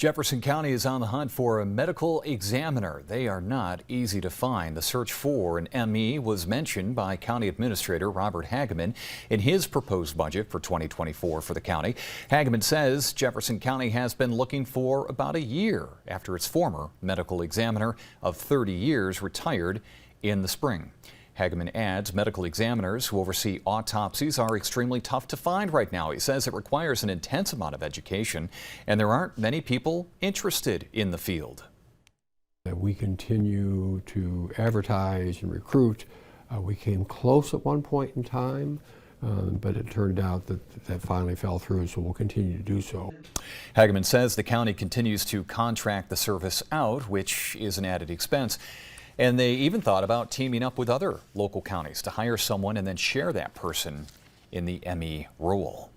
Jefferson County is on the hunt for a medical examiner. They are not easy to find. The search for an ME was mentioned by County Administrator Robert Hageman in his proposed budget for 2024 for the county. Hageman says Jefferson County has been looking for about a year after its former medical examiner of 30 years retired in the spring. Hageman adds medical examiners who oversee autopsies are extremely tough to find right now. He says it requires an intense amount of education, and there aren't many people interested in the field. We continue to advertise and recruit. We came close at one point in time, but it turned out that finally fell through, so we'll continue to do so. Hageman says the county continues to contract the service out, which is an added expense. And they even thought about teaming up with other local counties to hire someone and then share that person in the ME role.